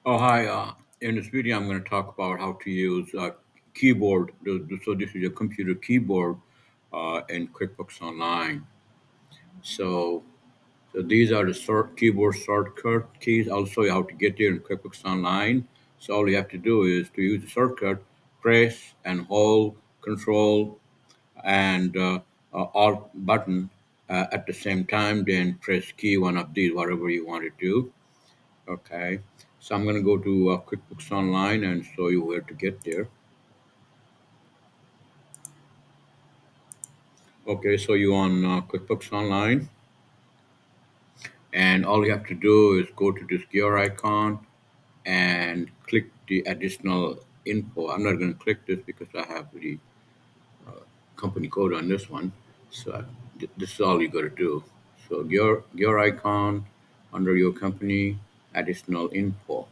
Oh, hi. In this video, I'm going to talk about how to use keyboard. So this is a computer keyboard in QuickBooks Online. So, so these are the keyboard shortcut keys. I'll show you how to get there in QuickBooks Online. So all you have to do is to use the shortcut, press and hold Control and Alt button at the same time. Then press key one of these, whatever you want to do. Okay, so I'm going to go to QuickBooks Online and show you where to get there. Okay, so you on QuickBooks Online, and all you have to do is go to this gear icon and click the additional info. I'm not going to click this because I have the company code on this one. So this is all you got to do. So gear icon under your company, additional info.